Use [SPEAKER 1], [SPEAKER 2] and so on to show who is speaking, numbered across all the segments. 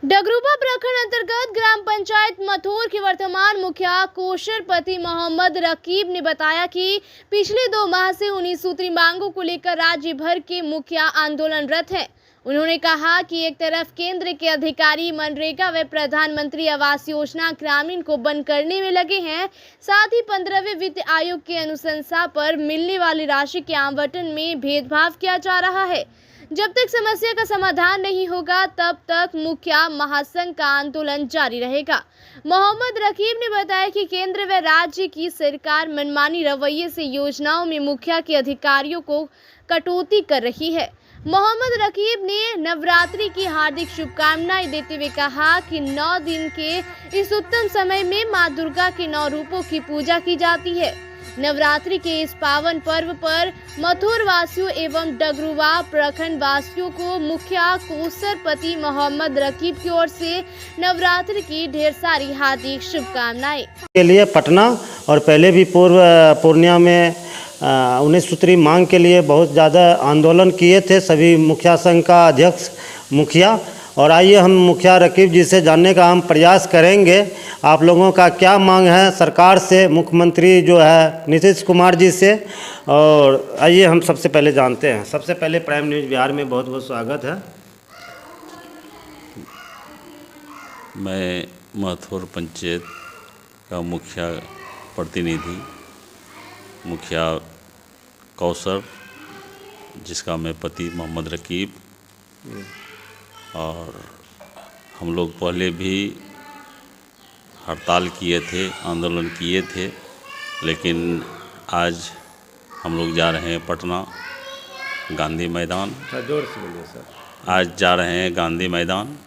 [SPEAKER 1] डगरूबा प्रखंड अंतर्गत ग्राम पंचायत मथुर के वर्तमान मुखिया कोशरपति मोहम्मद रकीब ने बताया कि पिछले 2 माह से 19 सूत्री मांगों को लेकर राज्य भर के मुखिया आंदोलनरत हैं। उन्होंने कहा कि एक तरफ केंद्र के अधिकारी मनरेगा व प्रधानमंत्री आवास योजना ग्रामीण को बंद करने में लगे हैं, साथ ही 15वें वित्त आयोग के अनुशंसा पर मिलने वाली राशि के आवंटन में भेदभाव किया जा रहा है। जब तक समस्या का समाधान नहीं होगा तब तक मुखिया महासंघ का आंदोलन जारी रहेगा। मोहम्मद रकीब ने बताया कि केंद्र व राज्य की सरकार मनमानी रवैये से योजनाओं में मुखिया के अधिकारियों को कटौती कर रही है। मोहम्मद रकीब ने नवरात्रि की हार्दिक शुभकामनाएं देते हुए कहा कि 9 दिन के इस उत्तम समय में मां दुर्गा के 9 रूपों की पूजा की जाती है। नवरात्रि के इस पावन पर्व पर मथुर वासियों एवं डगरूबा प्रखंड वासियों को मुखिया कोशरपति मोहम्मद रकीब की ओर से नवरात्रि की ढेर सारी हार्दिक शुभकामनाएं
[SPEAKER 2] के लिए पटना और पहले भी पूर्णिया में 19 सूत्री मांग के लिए बहुत ज़्यादा आंदोलन किए थे सभी मुखिया संघ का अध्यक्ष मुखिया। और आइए हम मुखिया रकीब जी से जानने का हम प्रयास करेंगे आप लोगों का क्या मांग है सरकार से, मुख्यमंत्री जो है नीतीश कुमार जी से। और आइए हम सबसे पहले जानते हैं। सबसे पहले प्राइम न्यूज़ बिहार में बहुत बहुत स्वागत है।
[SPEAKER 3] मैं मथुर पंचायत का मुखिया प्रतिनिधि मुखिया कौसर, जिसका मैं पति मोहम्मद रकीब, और हम लोग पहले भी हड़ताल किए थे, आंदोलन किए थे, लेकिन आज हम लोग जा रहे हैं पटना गांधी मैदान।
[SPEAKER 2] जोर से बोलिए सर।
[SPEAKER 3] आज जा रहे हैं गांधी मैदान।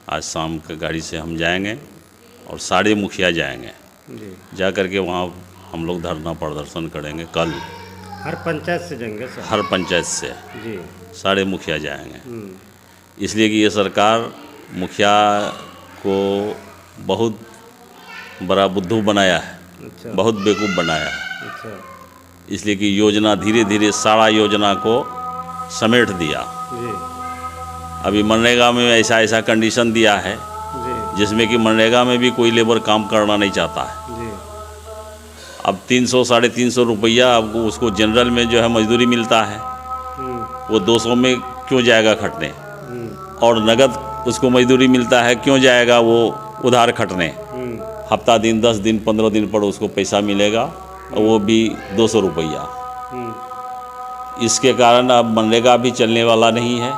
[SPEAKER 3] आज शाम की गाड़ी से हम जाएंगे और सारे मुखिया जाएंगे
[SPEAKER 2] जी।
[SPEAKER 3] जा करके वहाँ हम लोग धरना प्रदर्शन करेंगे। कल
[SPEAKER 2] हर पंचायत से जाएंगे सर?
[SPEAKER 3] हर पंचायत से
[SPEAKER 2] जी।
[SPEAKER 3] सारे मुखिया जाएंगे, इसलिए कि ये सरकार मुखिया को बहुत बड़ा बुद्धू बनाया है।
[SPEAKER 2] अच्छा।
[SPEAKER 3] बहुत बेवकूफ़ बनाया है।
[SPEAKER 2] अच्छा।
[SPEAKER 3] इसलिए कि योजना धीरे धीरे सारा योजना को समेट दिया
[SPEAKER 2] जी।
[SPEAKER 3] अभी मनरेगा में ऐसा ऐसा कंडीशन दिया है
[SPEAKER 2] जी।
[SPEAKER 3] जिसमें कि मनरेगा में भी कोई लेबर काम करना नहीं चाहता है।
[SPEAKER 2] जी।
[SPEAKER 3] अब 300 साढ़े 300 रुपया अब उसको जनरल में जो है मजदूरी मिलता है, वो 200 में क्यों जाएगा खटने, और नगद उसको मजदूरी मिलता है, क्यों जाएगा वो उधार खटने। हफ्ता दिन 10 दिन 15 दिन पर उसको पैसा मिलेगा और वो भी 200 रुपया। इसके कारण अब मनरेगा भी चलने वाला नहीं है।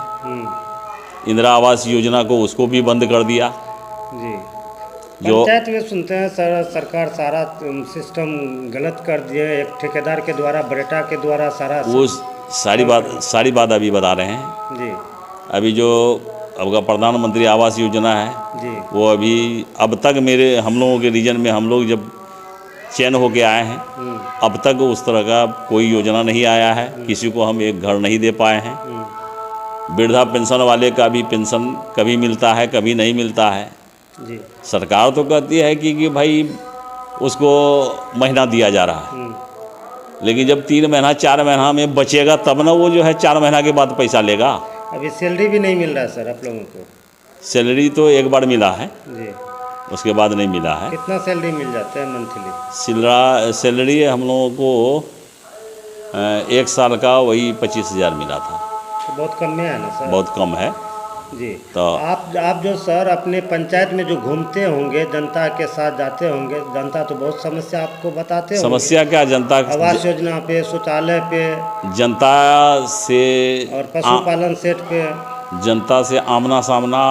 [SPEAKER 3] इंदिरा आवास योजना को उसको भी बंद कर दिया।
[SPEAKER 2] जी।
[SPEAKER 3] जो
[SPEAKER 2] पंचायत में सुनते हैं सर सरकार सारा सिस्टम गलत कर दिए, एक ठेकेदार के द्वारा बरेटा के द्वारा सारा
[SPEAKER 3] वो सारी बात अभी बता रहे हैं।
[SPEAKER 2] जी।
[SPEAKER 3] अभी जो अब का प्रधानमंत्री आवास योजना है
[SPEAKER 2] जी।
[SPEAKER 3] वो अभी अब तक हम लोगों के रीजन में हम लोग जब चयन होके आए हैं अब तक उस तरह का कोई योजना नहीं आया है। किसी को हम एक घर नहीं दे पाए हैं। वृद्धा पेंशन वाले का भी पेंशन कभी मिलता है कभी नहीं मिलता है।
[SPEAKER 2] जी।
[SPEAKER 3] सरकार तो कहती है कि भाई उसको महीना दिया जा रहा है, लेकिन जब 3 महीना 4 महीना में बचेगा तब ना वो जो है 4 महीना के बाद पैसा लेगा।
[SPEAKER 2] अभी सैलरी भी नहीं मिल रहा है सर आप लोगों को?
[SPEAKER 3] सैलरी तो एक बार मिला है
[SPEAKER 2] जी।
[SPEAKER 3] उसके बाद नहीं मिला है।
[SPEAKER 2] कितना सैलरी मिल जाता है मंथली?
[SPEAKER 3] सैलरी हम लोगों को 1 साल का वही 25,000 मिला था।
[SPEAKER 2] तो बहुत कम में है ना सर?
[SPEAKER 3] बहुत कम है
[SPEAKER 2] जी।
[SPEAKER 3] तो
[SPEAKER 2] आप जो सर अपने पंचायत में जो घूमते होंगे, जनता के साथ जाते होंगे, जनता तो बहुत समस्या आपको बताते होंगे।
[SPEAKER 3] समस्या क्या? जनता
[SPEAKER 2] आवास योजना पे, शौचालय पे,
[SPEAKER 3] जनता से
[SPEAKER 2] और पशुपालन सेट पे,
[SPEAKER 3] जनता से आमना सामना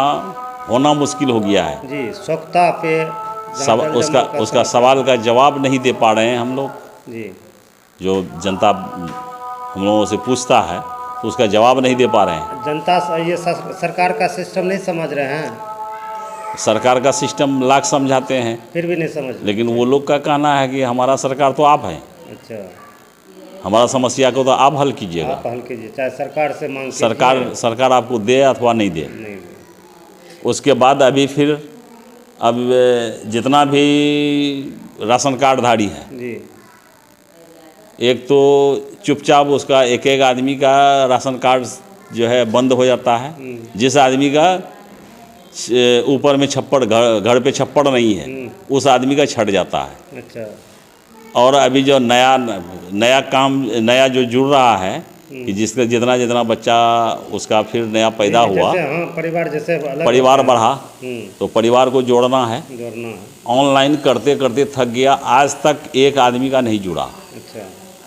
[SPEAKER 3] होना मुश्किल हो गया है
[SPEAKER 2] जी। स्वच्छता पे
[SPEAKER 3] उसका सवाल का जवाब नहीं दे पा रहे हैं हम लोग।
[SPEAKER 2] जी।
[SPEAKER 3] जो जनता हम लोगों से पूछता है तो उसका जवाब नहीं दे पा रहे हैं।
[SPEAKER 2] जनता ये सरकार का सिस्टम नहीं समझ रहे हैं।
[SPEAKER 3] सरकार का सिस्टम लाख समझाते हैं
[SPEAKER 2] फिर भी नहीं समझ,
[SPEAKER 3] लेकिन वो लोग का कहना है कि हमारा सरकार तो आप हैं।
[SPEAKER 2] अच्छा।
[SPEAKER 3] हमारा समस्या को तो आप हल कीजिएगा।
[SPEAKER 2] आप हल कीजिए, चाहे सरकार से मांग कीजिए।
[SPEAKER 3] सरकार आपको दे अथवा नहीं दे।
[SPEAKER 2] नहीं।
[SPEAKER 3] उसके बाद अभी फिर अब जितना भी राशन कार्डधारी है
[SPEAKER 2] जी।
[SPEAKER 3] एक तो चुपचाप उसका एक आदमी का राशन कार्ड जो है बंद हो जाता है। जिस आदमी का ऊपर में छप्पड़, घर पे छप्पड़ नहीं है, उस आदमी का छट जाता है।
[SPEAKER 2] अच्छा।
[SPEAKER 3] और अभी जो नया जो जुड़ रहा है कि जिसका जितना जितना बच्चा उसका फिर नया पैदा हुआ,
[SPEAKER 2] जैसे हाँ, परिवार जैसे अलग
[SPEAKER 3] परिवार बढ़ा तो परिवार को जोड़ना है।
[SPEAKER 2] जोड़ना है।
[SPEAKER 3] ऑनलाइन करते करते थक गया, आज तक एक आदमी का नहीं जुड़ा,
[SPEAKER 2] अच्छा।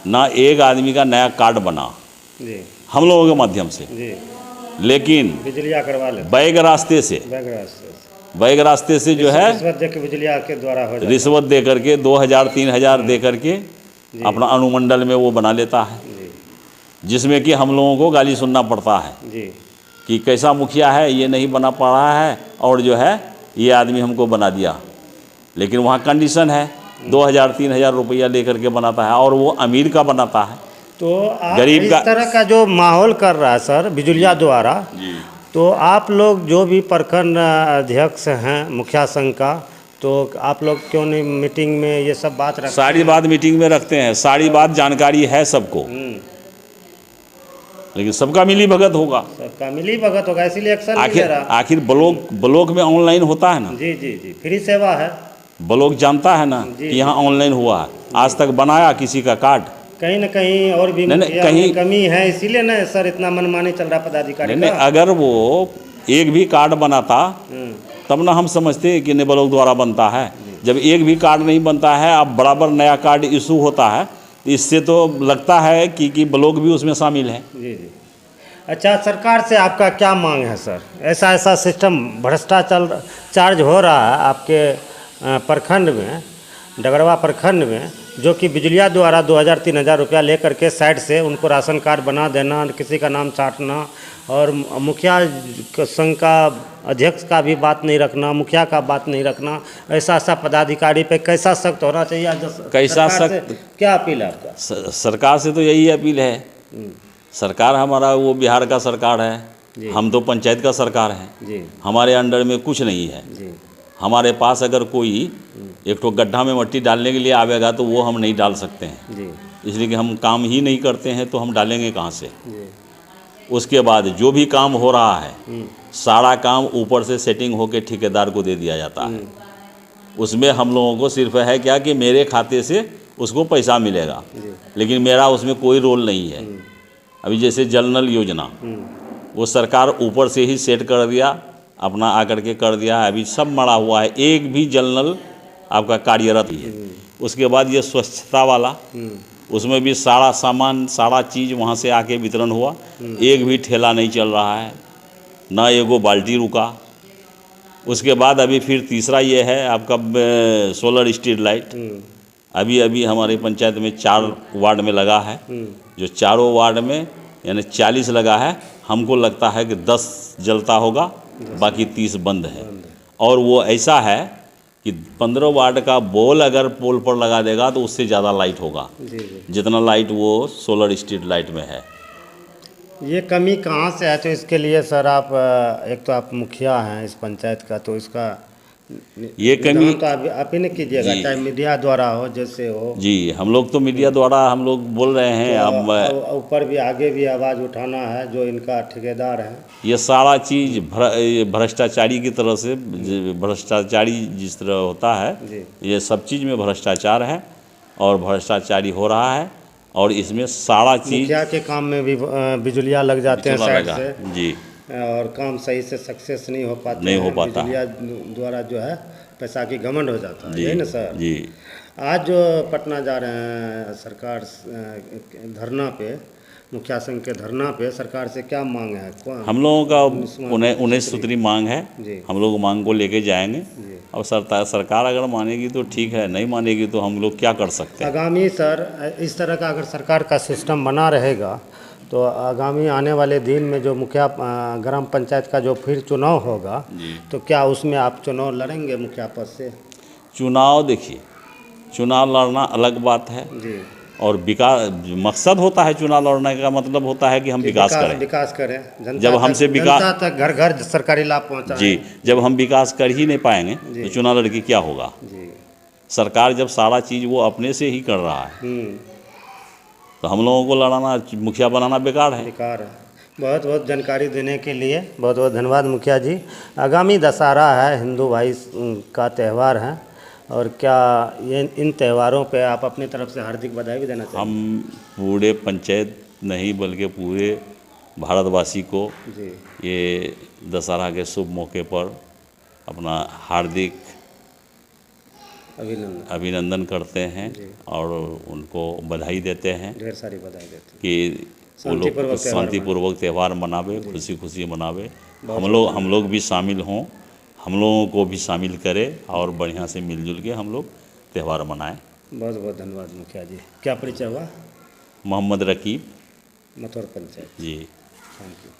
[SPEAKER 3] ना एक आदमी का नया कार्ड बना
[SPEAKER 2] जी
[SPEAKER 3] हम लोगों के माध्यम से।
[SPEAKER 2] जी।
[SPEAKER 3] लेकिन
[SPEAKER 2] बिजलिया करवा ले
[SPEAKER 3] बैग रास्ते से जो है
[SPEAKER 2] रिश्वत दे के बिजलिया के द्वारा हो जाता
[SPEAKER 3] रिश्वत दे करके 2000-3000 दे करके अपना अनुमंडल में वो बना लेता है,
[SPEAKER 2] जी
[SPEAKER 3] जिसमें कि हम लोगों को गाली सुनना पड़ता है
[SPEAKER 2] जी।
[SPEAKER 3] कि कैसा मुखिया है, ये नहीं बना पा रहा है और जो है ये आदमी हमको बना दिया। लेकिन वहाँ कंडीशन है 2000-3000 रुपया लेकर के बनाता है और वो अमीर का बनाता है।
[SPEAKER 2] तो आप
[SPEAKER 3] गरीब
[SPEAKER 2] इस
[SPEAKER 3] का
[SPEAKER 2] तरह का जो माहौल कर रहा है सर बिजलिया द्वारा, तो आप लोग जो भी प्रखंड अध्यक्ष हैं मुखिया संघ का, तो आप लोग क्यों नहीं मीटिंग में ये सब बात रखते
[SPEAKER 3] सारी बात मीटिंग में रखते हैं, सारी बात जानकारी है सबको, लेकिन सबका मिली भगत होगा,
[SPEAKER 2] सबका मिली भगत होगा, इसीलिए एक्शन नहीं ले रहा।
[SPEAKER 3] आखिर ब्लॉक में ऑनलाइन होता है ना।
[SPEAKER 2] जी जी जी, फ्री सेवा है।
[SPEAKER 3] ब्लॉक जानता है ना कि यहाँ ऑनलाइन हुआ है, आज तक बनाया किसी का कार्ड
[SPEAKER 2] कहीं न कहीं और भी मुखिया में कमी है, इसीलिए ना सर इतना मनमानी चल रहा पदाधिकारी का।
[SPEAKER 3] अगर वो एक भी कार्ड बनाता तब ना हम समझते कि नहीं ब्लॉक द्वारा बनता है। जब एक भी कार्ड नहीं बनता है, अब बराबर नया कार्ड इशू होता है, इससे तो लगता है कि ब्लॉक भी उसमें शामिल है।
[SPEAKER 2] जी जी। अच्छा, सरकार से आपका क्या मांग है सर? ऐसा सिस्टम भ्रष्टाचार हो रहा है आपके प्रखंड में, डगरवा प्रखंड में, जो कि बिजलिया द्वारा 2000-3000 रुपया लेकर के साइड से उनको राशन कार्ड बना देना, किसी का नाम चाटना और मुखिया संघ का अध्यक्ष का भी बात नहीं रखना, मुखिया का बात नहीं रखना, ऐसा पदाधिकारी पे कैसा सख्त होना चाहिए?
[SPEAKER 3] कैसा सख्त?
[SPEAKER 2] क्या अपील है आपका?
[SPEAKER 3] सरकार से तो यही अपील है। सरकार हमारा वो बिहार का सरकार है, हम तो पंचायत का सरकार है
[SPEAKER 2] जी।
[SPEAKER 3] हमारे अंडर में कुछ नहीं है
[SPEAKER 2] जी।
[SPEAKER 3] हमारे पास अगर कोई एक तो गड्ढा में मिट्टी डालने के लिए आवेगा तो वो हम नहीं डाल सकते हैं
[SPEAKER 2] जी।
[SPEAKER 3] इसलिए कि हम काम ही नहीं करते हैं, तो हम डालेंगे कहाँ से?
[SPEAKER 2] जी।
[SPEAKER 3] उसके बाद जो भी काम हो रहा है सारा काम ऊपर से सेटिंग होकर ठेकेदार को दे दिया जाता है। उसमें हम लोगों को सिर्फ है क्या कि मेरे खाते से उसको पैसा मिलेगा, लेकिन मेरा उसमें कोई रोल नहीं है। अभी जैसे जल नल योजना वो सरकार ऊपर से ही सेट कर दिया, अपना आकर के कर दिया है, अभी सब मरा हुआ है, एक भी जल नल आपका कार्यरत ही है। उसके बाद ये स्वच्छता वाला, उसमें भी सारा सामान सारा चीज़ वहाँ से आके वितरण हुआ, एक भी ठेला नहीं चल रहा है, ना एगो बाल्टी रुका। उसके बाद अभी फिर तीसरा ये है आपका सोलर स्ट्रीट लाइट, अभी हमारे पंचायत में 4 वार्ड में लगा है, जो चारों वार्ड में यानी 40 लगा है, हमको लगता है कि 10 जलता होगा, बाकी 30 बंद है। और वो ऐसा है कि 15 वाट का बॉल अगर पोल पर लगा देगा तो उससे ज़्यादा लाइट होगा जितना लाइट वो सोलर स्ट्रीट लाइट में है।
[SPEAKER 2] ये कमी कहाँ से है? तो इसके लिए सर आप एक तो आप मुखिया हैं इस पंचायत का, तो इसका
[SPEAKER 3] ये कमी
[SPEAKER 2] तो आप ही नहीं कीजिएगा, चाहे मीडिया द्वारा हो जैसे हो।
[SPEAKER 3] जी, हम लोग तो मीडिया द्वारा हम लोग बोल रहे हैं।
[SPEAKER 2] अब ऊपर भी आगे भी आवाज़ उठाना है, जो इनका ठेकेदार है।
[SPEAKER 3] ये सारा चीज़ भ्रष्टाचारी की तरह से, भ्रष्टाचारी जिस तरह होता है, ये सब चीज़ में भ्रष्टाचार है और भ्रष्टाचारी हो रहा है। और इसमें सारा चीज़
[SPEAKER 2] मुखिया के काम में भी बिजलिया लग जाते हैं साइड से
[SPEAKER 3] जी,
[SPEAKER 2] और काम सही से सक्सेस नहीं हो पाता, बिजलिया द्वारा जो है पैसा की घमंड हो जाता है, यही ना सर? जी। आज जो पटना जा रहे हैं सरकार धरना पे, मुखिया संघ के धरना पे, सरकार से क्या मांग है?
[SPEAKER 3] हम लोगों का 19 सूत्री मांग है, हम लोग मांग को लेके जाएंगे। और सरकार अगर मानेगी तो ठीक है, नहीं मानेगी तो हम लोग क्या कर सकते हैं?
[SPEAKER 2] आगामी सर इस तरह का अगर सरकार का सिस्टम बना रहेगा तो आगामी आने वाले दिन में जो मुखिया ग्राम पंचायत का जो फिर चुनाव होगा, तो क्या उसमें आप चुनाव लड़ेंगे मुखिया पद से?
[SPEAKER 3] चुनाव देखिए, चुनाव लड़ना अलग बात है जी। और विकास मकसद होता है, चुनाव लड़ने का मतलब होता है कि हम विकास करें। जब हमसे विकास
[SPEAKER 2] तक घर घर सरकारी लाभ पहुँचा
[SPEAKER 3] जी, जब हम विकास कर ही नहीं पाएंगे तो चुनाव लड़ के क्या होगा? सरकार जब सारा चीज़ वो अपने से ही कर रहा है तो हम लोगों को लड़ाना, मुखिया बनाना बेकार है।
[SPEAKER 2] बहुत बहुत जानकारी देने के लिए बहुत बहुत धन्यवाद मुखिया जी। आगामी दशहरा है, हिंदू भाई का त्यौहार है, और क्या ये इन त्योहारों पे आप अपनी तरफ से हार्दिक बधाई भी देना चाहेंगे?
[SPEAKER 3] हम पूरे पंचायत नहीं बल्कि पूरे भारतवासी को
[SPEAKER 2] जी
[SPEAKER 3] ये दशहरा के शुभ मौके पर अपना हार्दिक अभिनंदन करते हैं और उनको बधाई देते हैं,
[SPEAKER 2] ढेर सारी बधाई देते हैं
[SPEAKER 3] कि वो लोग शांतिपूर्वक त्यौहार मनावे, खुशी खुशी मनावे। हम लोग भी शामिल हों, हम लोगों को भी शामिल करें और बढ़िया से मिलजुल के हम लोग त्यौहार मनाएं।
[SPEAKER 2] बहुत बहुत धन्यवाद मुखिया जी। क्या परिचय हुआ?
[SPEAKER 3] मोहम्मद रकीब,
[SPEAKER 2] मथुर पंचायत।
[SPEAKER 3] जी।
[SPEAKER 2] Thank you.